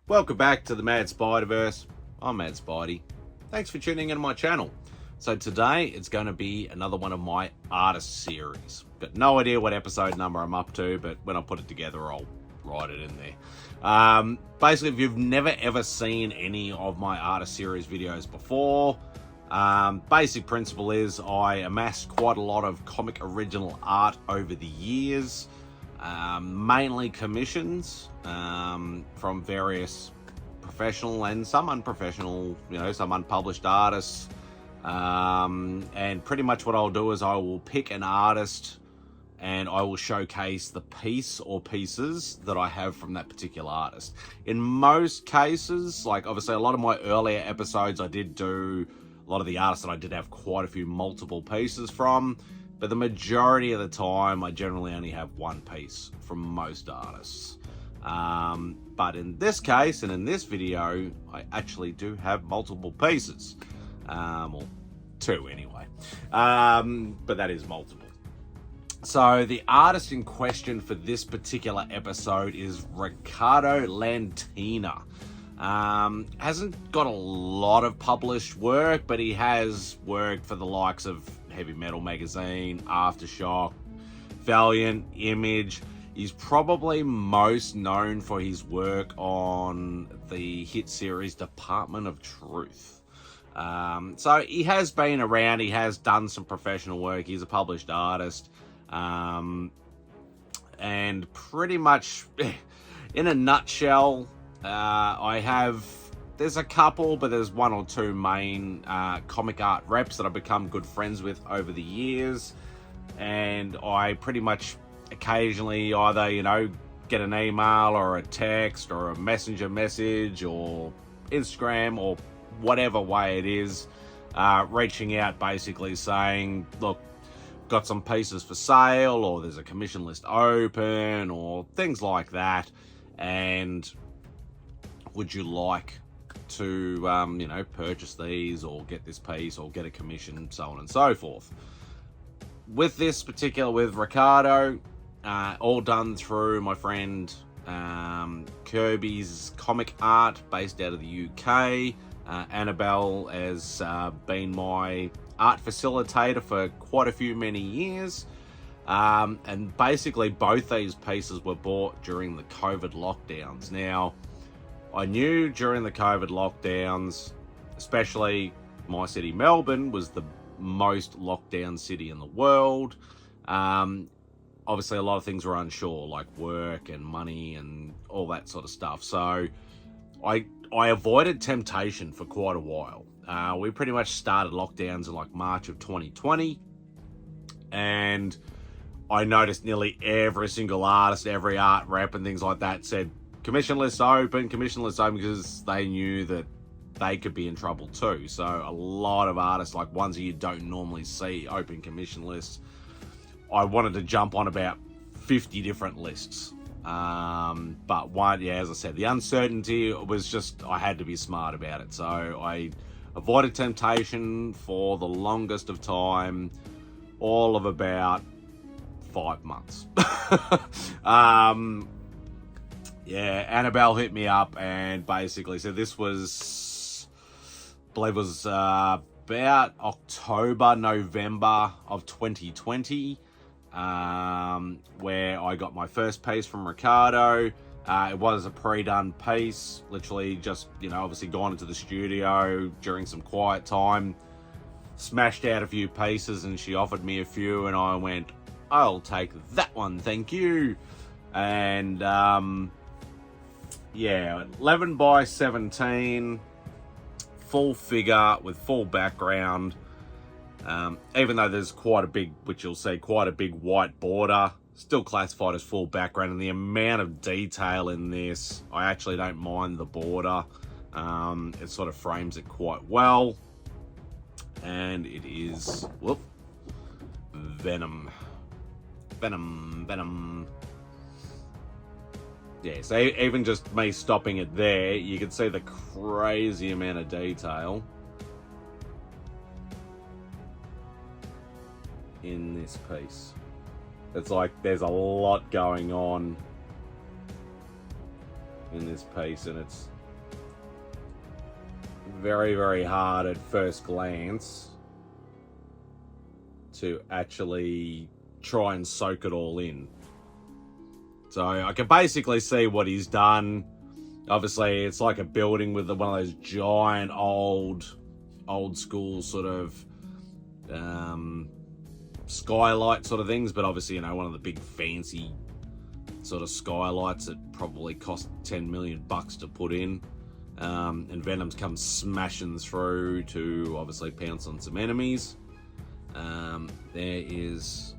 Welcome back to the Mad Spider-Verse. I'm Mad Spidey. Thanks for tuning into my channel. So today it's going to be another one of my artist series. Got no idea what episode number I'm up to, but when I put it together I'll write it in there. Basically, if you've never ever seen any of my artist series videos before, basic principle is I amassed quite a lot of comic original art over the years. Mainly commissions from various professional and some unprofessional, some unpublished artists. And pretty much what I'll do is I will pick an artist and I will showcase the piece or pieces that I have from that particular artist. In most cases, like obviously a lot of my earlier episodes, I did do a lot of the artists that I did have quite a few multiple pieces from. But the majority of the time, I generally only have one piece from most artists. But in this case, and in this video, I actually do have multiple pieces. Or two anyway. But that is multiple. So the artist in question for this particular episode is Riccardo Latina. Hasn't got a lot of published work, but he has worked for the likes of Heavy Metal Magazine, AfterShock, Valiant, Image. He's probably most known for his work on the hit series Department of Truth. So he has been around, he has done some professional work, he's a published artist. And pretty much, in a nutshell, there's a couple, but there's one or two main comic art reps that I've become good friends with over the years. And I pretty much occasionally either, get an email or a text or a messenger message or Instagram or whatever way it is, reaching out basically saying, look, got some pieces for sale, or there's a commission list open, or things like that. And would you like to, purchase these or get this piece or get a commission, so on and so forth. With this particular, with Riccardo, all done through my friend Kirby's comic art based out of the UK. Annabelle has been my art facilitator for quite a few many years. And basically both these pieces were bought during the COVID lockdowns. Now, I knew during the COVID lockdowns, especially my city, Melbourne, was the most locked down city in the world. Obviously, a lot of things were unsure, like work and money and all that sort of stuff. So I avoided temptation for quite a while. We pretty much started lockdowns in like March of 2020. And I noticed nearly every single artist, every art rep and things like that said, commission lists open, because they knew that they could be in trouble too. So a lot of artists, like ones that you don't normally see, open commission lists. I wanted to jump on about 50 different lists. But as I said, the uncertainty was just, I had to be smart about it. So I avoided temptation for the longest of time, all of about 5 months. Annabelle hit me up and basically said this was, I believe it was about October, November of 2020, where I got my first piece from Riccardo. It was a pre-done piece, literally just, obviously gone into the studio during some quiet time, smashed out a few pieces, and she offered me a few, and I went, I'll take that one, thank you. And 11 by 17, full figure with full background. Even though there's quite a big, which you'll see, quite a big white border, still classified as full background. And the amount of detail in this, I actually don't mind the border. It sort of frames it quite well. And it is, Venom. Yeah, so even just me stopping it there, you can see the crazy amount of detail in this piece. It's like there's a lot going on in this piece, and it's very, very hard at first glance to actually try and soak it all in. So I can basically see what he's done. Obviously, it's like a building with one of those giant old school sort of skylight sort of things, but obviously, you know, one of the big fancy sort of skylights that probably cost 10 million bucks to put in. And Venom's come smashing through to obviously pounce on some enemies. There is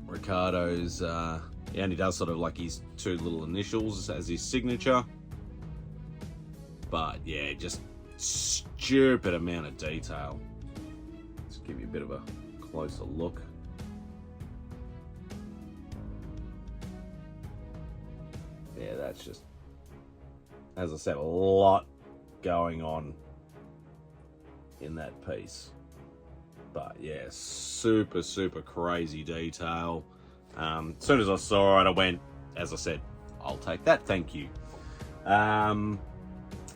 Riccardo's, and he does sort of like his two little initials as his signature. But yeah, just stupid amount of detail. Let's give you a bit of a closer look. Yeah, that's just, as I said, a lot going on in that piece. But yeah, super, super crazy detail. As soon as I saw it, I went, as I said, I'll take that, thank you.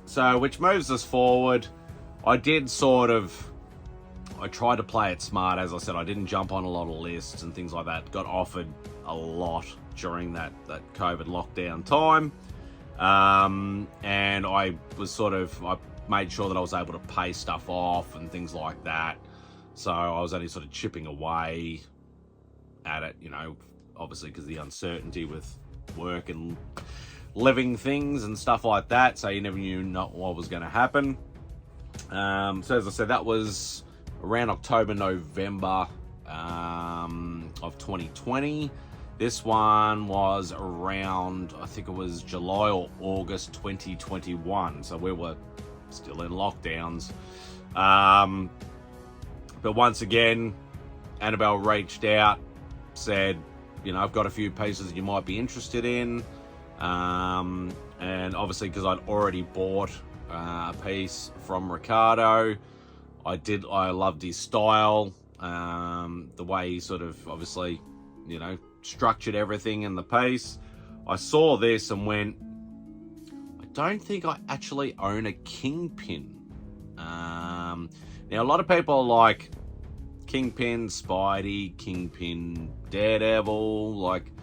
So, which moves us forward. I tried to play it smart, as I said. I didn't jump on a lot of lists and things like that. Got offered a lot during that COVID lockdown time. And I made sure that I was able to pay stuff off and things like that. So I was only sort of chipping away at it, you know, obviously because the uncertainty with work and living things and stuff like that. So you never knew what was going to happen. So as I said, that was around October, November of 2020. This one was around, I think it was July or August 2021. So we were still in lockdowns. But once again, Annabelle reached out, said, you know, I've got a few pieces you might be interested in. And obviously, because I'd already bought a piece from Riccardo, I loved his style, the way he sort of, obviously, you know, structured everything in the piece. I saw this and went, I don't think I actually own a Kingpin. Now, a lot of people are like, Kingpin, Spidey, Kingpin, Daredevil, like,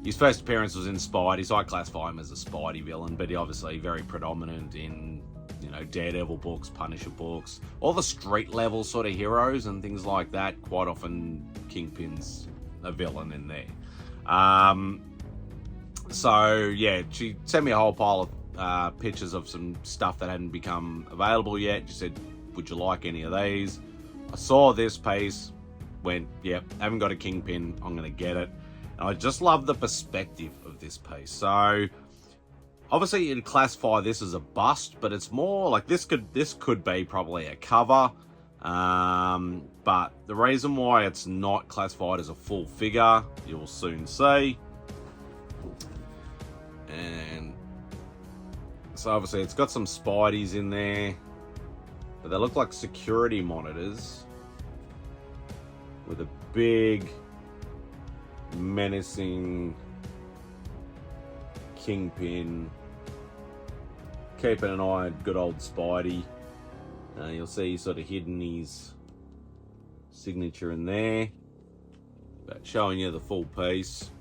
his first appearance was in Spidey, so I classify him as a Spidey villain, but he obviously very predominant in, you know, Daredevil books, Punisher books, all the street level sort of heroes and things like that. Quite often, Kingpin's a villain in there. So yeah, she sent me a whole pile of pictures of some stuff that hadn't become available yet. She said, would you like any of these? I saw this piece, went, yep, haven't got a Kingpin, I'm gonna get it. And I just love the perspective of this piece. So obviously you'd classify this as a bust, but it's more like this could be probably a cover. But the reason why it's not classified as a full figure, you will soon see. And so obviously it's got some Spideys in there, but they look like security monitors with a big menacing Kingpin keeping an eye on good old Spidey. You'll see he's sort of hidden his signature in there, but showing you the full piece.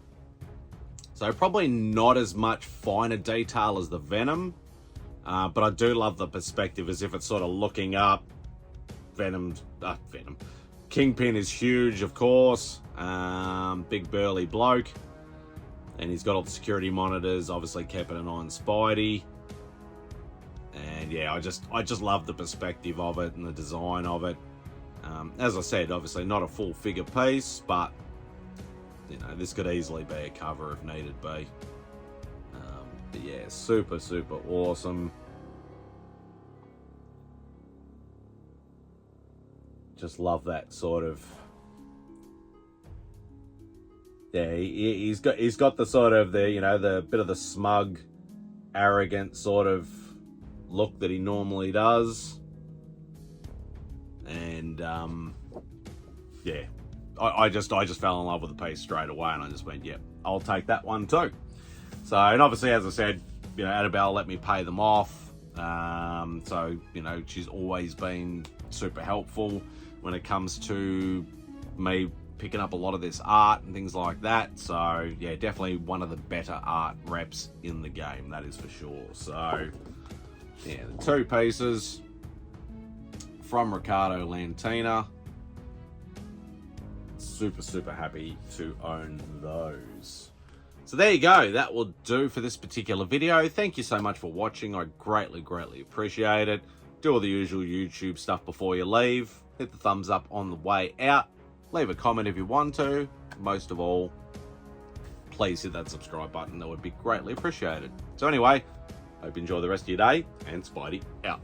So probably not as much finer detail as the Venom, but I do love the perspective as if it's sort of looking up. Kingpin is huge, of course, big burly bloke, and he's got all the security monitors, obviously keeping an eye on Spidey. And yeah, I just love the perspective of it and the design of it. As I said, obviously not a full figure piece, but you know, this could easily be a cover if needed be. But yeah, super, super awesome. Just love that sort of. Yeah, he's got the sort of the, you know, the bit of the smug, arrogant sort of look that he normally does. And yeah, I just fell in love with the piece straight away, and I just went, yep, I'll take that one too. So, and obviously, as I said, you know, Annabelle let me pay them off. So, you know, she's always been super helpful when it comes to me picking up a lot of this art and things like that. So yeah, definitely one of the better art reps in the game, that is for sure. So yeah, the two pieces from Riccardo Latina. Super happy to own those. So there you go, that will do for this particular video. Thank you so much for watching. I greatly appreciate it. Do all the usual YouTube stuff before you leave. Hit the thumbs up on the way out. Leave a comment if you want to. Most of all, please hit that subscribe button. That would be greatly appreciated. So anyway, hope you enjoy the rest of your day, and Spidey out.